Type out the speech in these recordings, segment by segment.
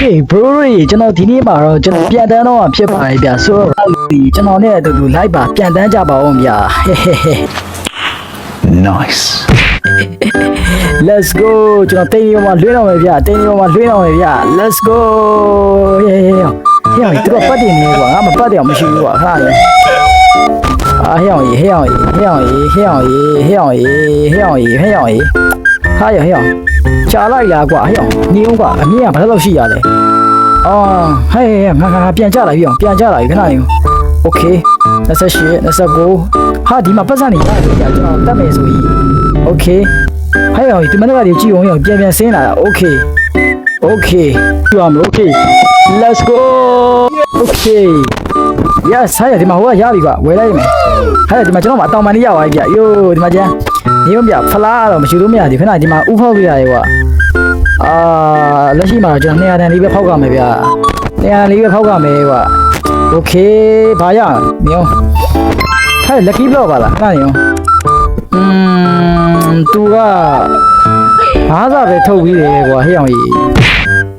Hey bro ကျွန်တော်ဒီနေ့မှာတော့ကျွန်တော်ပြန်တန်းတော့ဖြစ်ပါတယ်ဗျဆိုတော့ကျွန်တော်နဲ့အတူတူလိုက်ပါပြန်တန်းကြပါဦးဗျာ Nice Let's go ကျွန်တော်တင်းရောမှာလွှဲတော့မယ်ဗျတင်းရောမှာလွှဲတော့မယ်ဗျ Let's go ဟေးသူကပတ်တင်နေကွာငါမပတ်တယ်အောင်မရှိဘူးကွာခါလေဟေးအောင်ဟာရချာလိုက်လားကွာဟေးအောင်နေအောင်ကွာအမြင်ကဘာလို့ရှိရလဲအော်ဟေးငါပြန်ကြလိုက်ပြီအောင်ပြန်ကြလိုက်ခဏနေ Okay 28 29ဟာဒီမှာပတ်စံနေရတယ်ကြာကျွန်တော်တတ်မယ်ဆိုရင် Okay ဟေးအောင်ဒီမနေ့ကကြည့်အောင်ပြန်ဆင်းလာတာ Okay ကြည့်အောင် Okay Let's go Okay Yes ဟာဒီမှာဟိုကရပြီကွာဝယ်လိုက်မယ်ဟာဒီမှာကျွန်တော်မအတောင်ပန်လေးရပါပြီဗျယိုဒီမှာကျန်နေအောင်ဗျဖလားတော့မရှိလို့မရသေးခဏဒီမှာဥဖောက်ပြရတယ်ကွာလက်ရှိမှာကျွန်တော်200တန်လေးပဲဖောက်ကမယ်ဗျ200လေးပဲဖောက်ကမယ်ကွာ Okay ဘာရနေအောင်ဟဲ့ lucky block ပါလားခဏနေအောင်သူက5စာပဲထုတ်ပြီးတယ်ကွာဟေ့အောင်ကြီး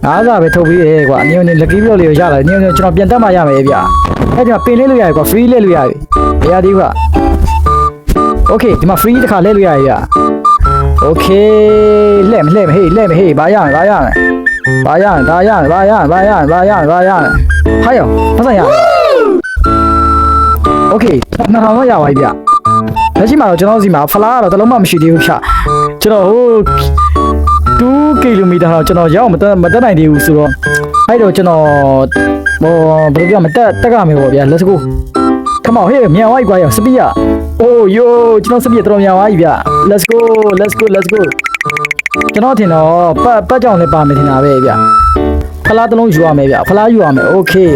5စာပဲထုတ်ပြီးတယ်ကွာနေအောင် lucky block လေးကိုရလာနေအောင်ကျွန်တော်ပြန်တက်မှရမယ်ဗျအဲ့ဒီမှာပင်လေးလို့ရတယ်ကွာ free လေးလို့ရပြီမရသေးဘူးကွာ Okay ဒီမှာ free တစ်ခါလဲလို့ရပြီဗျ Okay လဲမဟေးဘာရမယ်ဟာယောပတ်စံရ Okay 2000တော့ရပါပြီဗျလက်ရှိမှာတော့ကျွန်တော်စီမှာဖလားကတော့တလုံးမှမရှိသေးဘူးဖြကျွန်တော်ဟို2 km တော့ကျွန်တော်ရောက်မတက်နိုင်သေးဘူးဆိုတော့အဲ့တော့ကျွန်တော်ဘယ်လိုပြောမတက်ကမယ်ပေါ့ဗျာ Let's go Come on ဟေးမြန်ဝိုက်ကွာရစပီးရ Oh yo ကျွန်တော်စပီးတော်မြန်ဝိုက်ဗျ Let's go ကျွန်တော်ထင်တော့ပတ်ကြောင်လည်းပါမယ်ထင်တာပဲဗျဖလားတစ်လုံးယူရမယ်ဗျဖလားယူရမယ် Okay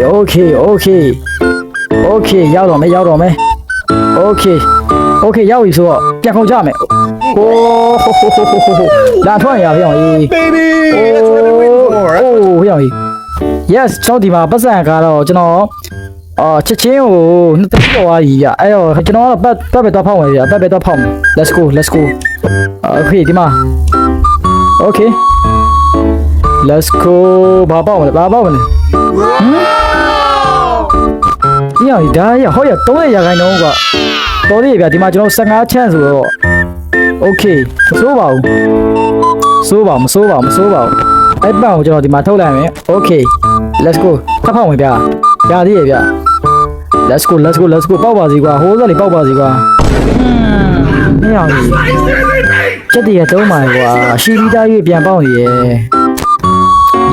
ရောက်တော့မယ် Okay ရောက်ပြီဆိုတော့ပြန်ခေါ်ကြမယ်ဟိုလာထွက်ရအောင်ကြီး Baby That's what I've been waiting for ဟို Yes ကျွန်တော်ဒီမှာပတ်စံကတော့ကျွန်တော်ချက်ချင်းကိုနှစ်သိန်းပေါ်သွားပြီဗျအဲ့တော့ကျွန်တော်ကတော့ပတ်ပဲတော့ဖောက်မယ်ဗျပတ်ပဲတော့ဖောက်မယ် Let's go Okay ဒီမှာ Okay Let's go ဘာပေါက်မလဲညဒါရဟောရ300ရာခိုင်နှုန်းကတော်သေးဗျဒီမှာကျွန်တော်15 chance ဆိုတော့ Okay မစိုးပါဘူးအဲ့ပန်ကိုကျွန်တော်ဒီမှာထုတ်လိုက်မယ် Okay Let's go ဖတ်ဖောက်ဝင်ဗျရသေးရဲ့ဗျ Let's go ပေါက်ပါစီကွာဟိုးစက်လေးပေါက်ပါစီကွာညချက်တည်းရသုံးပါကွာရှီပြီးသားရွေးပြန်ပေါက်နေရဲ့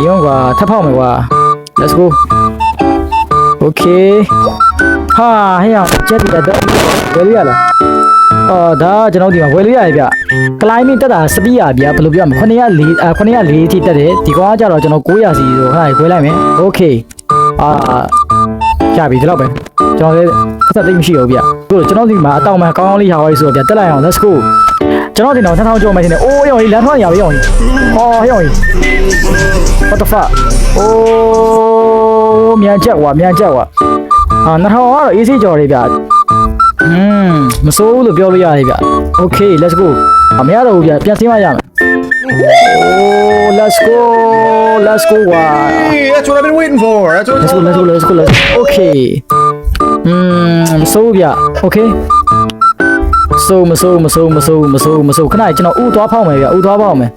ညောကွာထပ်ဖောက်မယ်ကွာ Let's go Okay ဟာဟဲ့ချက်တည်းတော့ဝယ်လို့ရလားဒါကျွန်တော်ဒီမှာဝယ်လို့ရတယ်ဗျ climbing တက်တာစပီးရဗျဘယ်လိုပြောမလဲ904အထိတက်တယ်ဒီကောင်ကကြတော့ကျွန်တော်900စီဆိုခဏဝယ်လိုက်မယ် Okay ရပြီဒီတော့ပဲကျွန်တော်လည်းအသက်သိမရှိဘူးဗျကျွန်တော်ဒီမှာအတောင်မှကောင်းလေးရပါပြီဆိုတော့ဗျတက်လိုက်အောင် Let's go ကျွန်တော်ဒီတော့1000ကျော်မယ်ထင်တယ်အိုးရောင်ကြီးလမ်းထွက်ရပြီရောင်ကြီးရောင်ကြီး What the fuck မြန်ချက်ကွာ2000ကတော့ easy ကျော်လေးဗျမစိုးဘူးလို့ပြောလို့ရတယ်ဗျ Okay let's go မရတော့ဘူးဗျပြန်ဆင်းမရမယ် Let's go ကွာ That's what I've been waiting for Let's go Okay မစိုးဗျ Okay မစိုးခဏကျွန်တော်ဥသွားဖောက်မယ်ဗျဥသွားဖောက်မယ်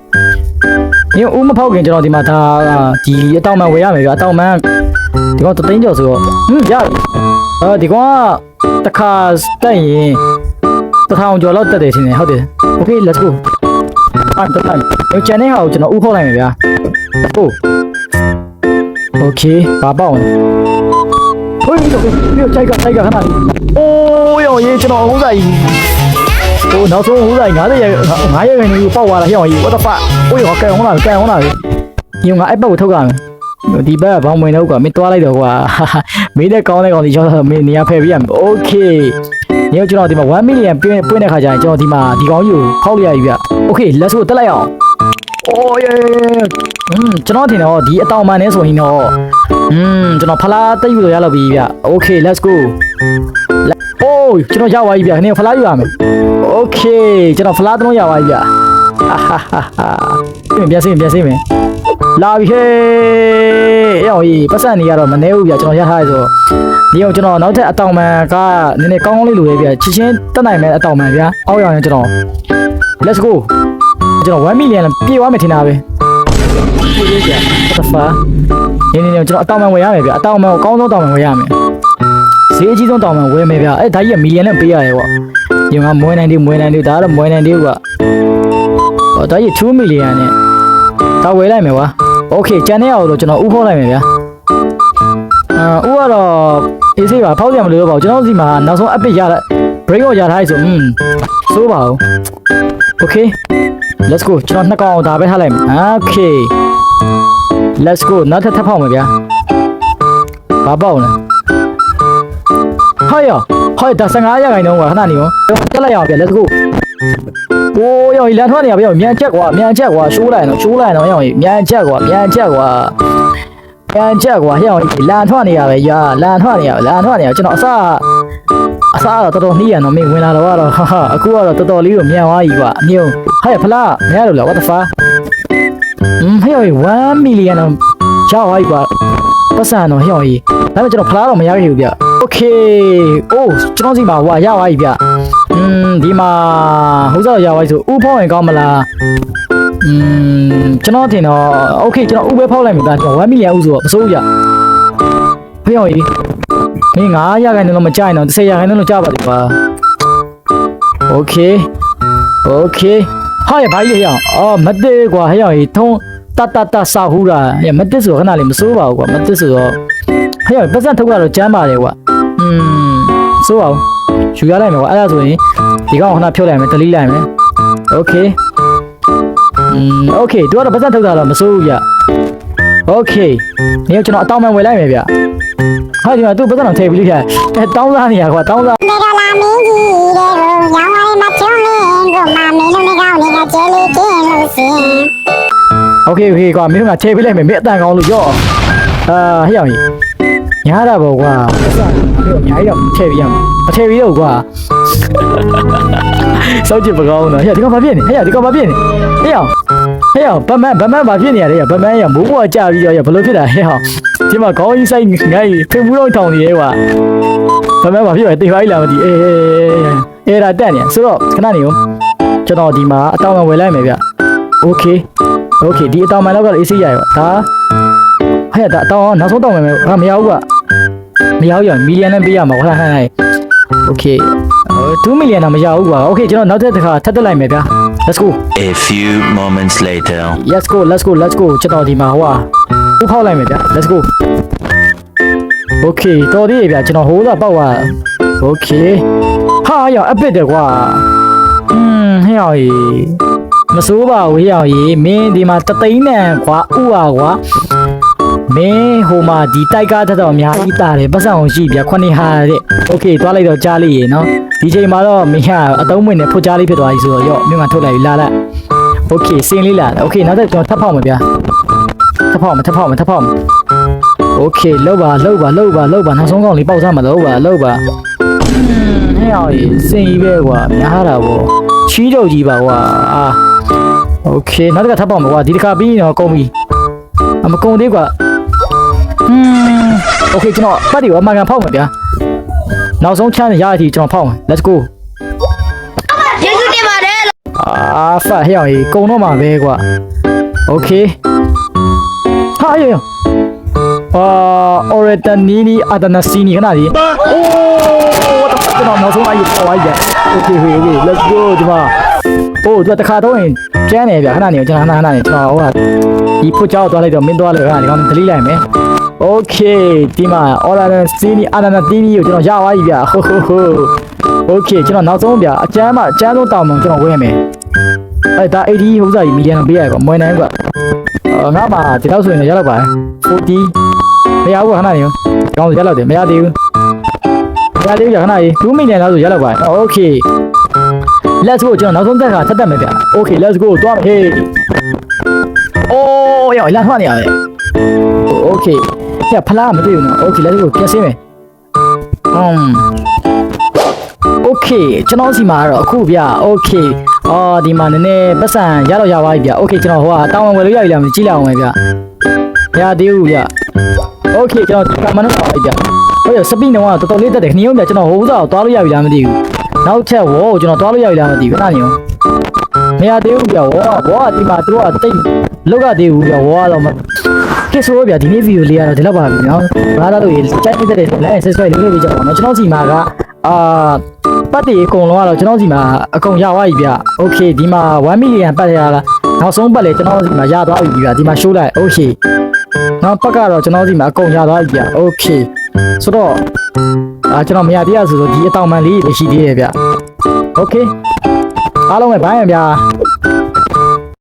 ညဥမဖောက်ခင်ကျွန်တော်ဒီမှာဒါဒီအတောင်မှန်ဝယ်ရမယ်ဗျအတောင်မှန်ဒီကောင်3သိန်းကျော်ဆိုတော့ရဒီကောင်ကတစ်ခါတက်ရင်1000ကျော်လောက်တက်တယ်ထင်တယ်ဟုတ်တယ် Okay let's go အဲ့ကျန်တဲ့ဟာကိုကျွန်တော်ဥဖောက်လိုက်မယ်ဗျာ Okay ဘာပေါက်လဲဟိုမျိုးကြိုက်ကခဏလေးရောင်ရေးကျွန်တော်ဥစားကြီးနောက်ဆုံးဥစား9ရက်နေပေါက်သွားတာရောင်ရေး What the fuck ကန်ဟောလာညငါအဲ့ဘက်ကိုထုတ်ရမယ်ဒီဘက်ကဘောင်းဝင်တော့ကွာမင်းတွားလိုက်တော့ကွာမင်းနဲ့ကောင်းတဲ့ကောင်ဒီချောင်းမင်းနေရာဖယ်ပြရမယ် Okay ညကျွန်တော်ဒီမှာ1 million ပွင့်တဲ့ခါကျရင်ကျွန်တော်ဒီမှာဒီကောင်ကြီးကိုဖောက်လိုက်ရပြီဗျ Okay let's go တက်လိုက်အောင်ကျွန်တော်ထင်တော့ဒီအတောင်မှန်နေဆိုရင်တော့ကျွန်တော်ဖလားတက်ယူလို့ရတော့ပြီဗျ Okay let's go ကျွန်တော်ရပါပြီဗျခဏဖလားယူရမယ် Okay ကျွန်တော်ဖလားသုံးရပါပြီဗျပြန်စင်းမယ်လာပြီဟေး အောင်ကြီးပတ်စံနေရတော့မနေဘူးဗျကျွန်တော်ရထားရဆိုဒီအောင်ကျွန်တော်နောက်ထပ်အတောင်မှန်ကနည်းနည်းကောင်းကောင်းလေးလိုရဲဗျချစ်ချင်းတက်နိုင်မဲ့အတောင်မှန်ဗျအောက်ရောက်ရင်ကျွန်တော် let's go ကျွန်တော်1 million ပြေးသွားမယ်ထင်တာပဲပြေးဗျ what the fuck နေကျွန်တော်အတောင်မှန်ဝယ်ရမယ်ဗျအတောင်မှန်ကိုအကောင်းဆုံးတောင်မှန်ဝယ်ရမယ်ဈေးအကြီးဆုံးတောင်မှန်ဝယ်မယ်ဗျအဲ့ဒါကြီးက million နဲ့ပေးရတယ်ပေါ့ဒီမှာမွေးနိုင်တယ်ဒါကတော့မွေးနိုင်တယ်ကွာဟောဒါကြီး2 million နဲ့ဒါဝယ်လိုက်မယ်ကွာโอเคကျန်တဲ့အောင်တော့ကျွန်တော်ဥဖော်လိုက်မယ်ဗျာဥကတော့အေးစေးပါဖောက်ပြန်မလို့တော့ပါဘူးကျွန်တော်စီမှာနောက်ဆုံး epic ရတဲ့ break ကိုရထားပြီဆိုစိုးပါဦး okay let's go ကျွန်တော်နှစ်ကောင်ဒါပဲထားလိုက်မယ် okay let's go နောက်ထပ်ဖောက်မယ်ဗျာဘာပေါက်လဲဟာဒါ15ရာခိုင်နှုန်းကခဏနေရောတက်လိုက်အောင်ဗျာ let's go โอ้ยလန်ထွက်နေရဗျာမြန်ချက်ကွာရှိုးလိုက်တော့ရောမြန်ချက်ကွာဟဲ့အောင်လန်ထွက်နေရပဲယာလန်ထွက်နေရကျွန်တော်အစားတော့တော်တော်နှီးရတော့မင်းဝင်လာတော့ဟာအခုကတော့တော်တော်လေးကိုမြန်သွားပြီကွာအမျိုးဟဲ့ဖလားမရလို့လား what the fuck ဟဲ့1 million တော့ရောက်သွားပြီကွာပတ်စံတော့ဟဲ့ဒါပေမဲ့ကျွန်တော်ဖလားတော့မရခဲ့ဘူးဗျ okay အိုးကျွန်တော်စီမှာဟွာရသွားပြီဗျဒီမှာဟုတ်စားရသွားပြီဆိုဥဖောက်ရင်ကောင်းမလားကျွန်တော်ထင်တော့ okay ကျွန်တော်ဥပဲဖောက်လိုက်ပြီဗျကျွန်တော်1 million ဥဆိုတော့မစိုးဘူးဗျဖေးအောင်ကြီးမင်း9ရာခိုင်နှုန်းတော့မကြိုက်တော့10ရာခိုင်နှုန်းတော့ကြပါလိမ့်ကွာ okay ဟာရဘာကြီးရအောင်အော်မတစ်ကွာဟဲ့အောင်ကြီးထုံးတစာဟူတာမတစ်ဆိုတော့ခဏလေးမစိုးပါဘူးကွာမတစ်ဆိုတော့ဟဲ့ပတ်စံထုတ်တာတော့ကျမ်းပါတယ်ကွာစိုးအောင်ယူရလိုက်မယ်ကွာအဲ့ဒါဆိုရင်ဒီကောင်ခဏဖြုတ်လိုက်မယ် delete လိုက်မယ် okay okay သူကတော့ပတ်စံထုတ်တာတော့မစိုးဘူးဗျ okay နေကျွန်တော်အတောင်မှန်ဝယ်လိုက်မယ်ဗျဟာဒီမှာသူပတ်စံတော့ထည့်ပြီးလိခါတောင်းစားနေရကွာတောင်းစားနေတော့လာမင်းကြီးတဲ့ကိုရောင်းရည်မချုံးလင်းကိုမမင်းလုံးနေကောင်းနေကကျဲလေးကင်းလို့စင် okay ကွာမင်းတို့ကထည့်ပေးလိုက်မယ်မင်းအတန်ကောင်းလို့ရော့ဟဲ့အောင်ကြီးညားတာပေါ့ကွာပတ်စံတို့အများကြီးတော့ထည့်ပေးရမယ်မထည့်ပေးတော့ကွာစောက်ကြည့်ပကောင်းတော့ဟဲ့ဒီကောင်ဘာဖြစ်နေဟဲ့ဒီကောင်ဘာဖြစ်နေဟဲ့အောင်ဗမန်ဘာဖြစ်နေရလဲဗမန်ရမိုးပေါ်ကြပြီးတော့ဘလို့ဖြစ်တာဟဲ့ဟောဒီမှာခေါင်းကြီးဆိုင်ငိုင်းဖေမှုတော့ထောင်နေရဲကွာဗမန်ဘာဖြစ်လဲတိတ်ပါကြီးလာမသိအေးဒါတက်နေဆိုတော့ခဏနေဦးကျွန်တော်ဒီမှာအတောင်မှဝယ်လိုက်မယ်ဗျ okay ဒီအတောင်မှတော့အေးစေးရရောဒါဟဲ့ဒါအတောင်နောက်ဆုံးတောင်မယ်မရဘူးကွာမရဘူးရမီလီယံနဲ့ပေးရမှာဟဲ့ okay 2 million တော့မရဘူးကွာ okay ကျွန်တော်နောက်တစ်ခါထပ်တက်လိုက်မယ်ဗျာ let's go A few moments later let's go ကျွန်တော်ဒီမှာဟိုဥဖောက်လိုက်မယ်ဗျာ let's go okay တော်သေးရဲ့ဗျာကျွန်တော်ဟိုးသာပေါက်သွား okay ဟာရောအပစ်တယ်ကွာဟဲ့အောင်မစိုးပါဘူးဟဲ့အောင်မင်းဒီမှာတသိန်းနဲ့ကွာဥပါကွာမင်းဟိုမှာဒီတိုက်ကားတက်တော့အများကြီးတာတယ်ပတ်စံအောင်ရှိဗျာ9ဟာတဲ့โอเคသွားလိုက်တော့ကြားလေးရေနော်ဒီချိန်မှာတော့မင်းကအတုံးမွေနဲ့ဖွကြားလေးဖြစ်သွားပြီဆိုတော့ရော့မြို့မှာထုတ်လိုက်ပြီလာလိုက်โอเคစင်းလေးလာโอเคနောက်တော့ကျွန်တော်ထပ်ဖောက်မယ်ဗျာထပ်ဖောက်မယ်โอเคလောက်ပါနောက်ဆုံးကောင်လေးပေါက်စားမှာလောက်ပါဟဲ့အောင်စင်းကြီးပဲကွာများတာဗောချီးတော့ကြီးပါကွာโอเคနောက်တစ်ခါထပ်ဖောက်မယ်ကွာဒီတစ်ခါပြီးတော့ကုန်ပြီမကုန်သေးကွာโอเคကျွန်တော်ပတ်တီကိုအမှန်ကန်ဖောက်မယ်ဗျာနောက်ဆုံးချမ်းရရည်ကျွန်တော်ဖောက်မယ် let's go ကျေးဇူးတင်ပါတယ် ဖတ်ဟဲ့အောင်ကုံတော့မှာပဲကွာโอเคဟာရOretanini Adanasini ခဏလေးအိုး what the fuck ကျွန်တော်နောက်ဆုံးအရေးပေါ်လိုက်ကြ okay let's go ဒီမှာအိုးသူတခါတော့ရင်ကျန်းနေဗျာခဏနေကျွန်တော်ခဏနေကျွန်တော်ဟိုကဒီဖုတ်ကြောက်သွားလိုက်တော့မင်းသွားလိုက်ခဏဒီကောင် delete လိုက်မယ် okay ဒီမှာ Oretanini Adanasini ကိုကျွန်တော်ရသွားပြီဗျာokay ကျွန်တော်နောက်ဆုံးဗျာအကျန်းဆုံးတောင်းမှကျွန်တော်ဝယ်မယ်အဲ့ဒါ80ဟိုးစားကြီးမီလီယံပေးရကွာမွေးနိုင်ကွာငါမှဒီတော့ဆိုရင်ရတော့ပါ40မရဘူးခဏနေရောကောင်းရတော့တယ်မရသေးဘူးကြာခဏကြီး2 million လောက်ဆိုရတော့ပါโอเค let's go ကျွန်တော်နောက်ဆုံးတက်ကထပ်တက်မယ်ဗျာ okay let's go သွားမယ်ဟေးအိုးရောလာထွက်နေရတယ် okay ညဖလားမတွေ့ဘူးနော် okay let's go ပြန်ဆင်းမယ်okay ကျွန်တော်စီမှာတော့အခုဗျာ okay ဒီမှာနည်းနည်းပတ်စံရတော့ရပါပြီဗျာ okay ကျွန်တော်ဟိုကတောင်းဝင်ဝယ်လို့ရပြီလားမကြည့်လိုက်အောင်ပဲဗျာ ရသေးဘူးဗျโอเคကျွန်တော်ကမန်တော့လိုက်ဗျဟုတ်ရစပင်းတော့တော်တော်လေးတက်တယ်ခဏရုံးဗျကျွန်တော်ဟိုဥစားကိုသွားလို့ရပြီလားမသိဘူးနောက်ထပ်ဝေါ်ကိုကျွန်တော်သွားလို့ရပြီလားမသိဘူးခဏနေရောမရသေးဘူးဗျဝေါ်ကဒီမှာသူတို့ကတိတ်လောက်ကသေးဘူးဗျဝေါ်ကတော့မကဲဆိုတော့ဗျဒီနေ့ဗီဒီယိုလေးကတော့ဒီလောက်ပါပြီနော်ဘာသာလို့ရေးချက်နေတဲ့ like subscribe လုပ်လို့ပြကြပါတော့ကျွန်တော်စီမှာကပတ်တီအကုန်လုံးကတော့ကျွန်တော်စီမှာအကုန်ရသွားပြီဗျโอเคဒီမှာ1 million ပတ်ရလားနောက်ဆုံးပတ်လေကျွန်တော်စီမှာရသွားပြီဗျဒီမှာ show လိုက်โอเคနောက်ပတ်ကတော့ကျွန်တော်စီမှာအကုန်ရသွားပြီဗျโอเคဆိုတော့ကျွန်တော်မရသေးရဆိုတော့ဒီအတောင်မှန်လေးရှိသေးတယ်ဗျโอเคအားလုံးပဲဘိုင်းရဗျာ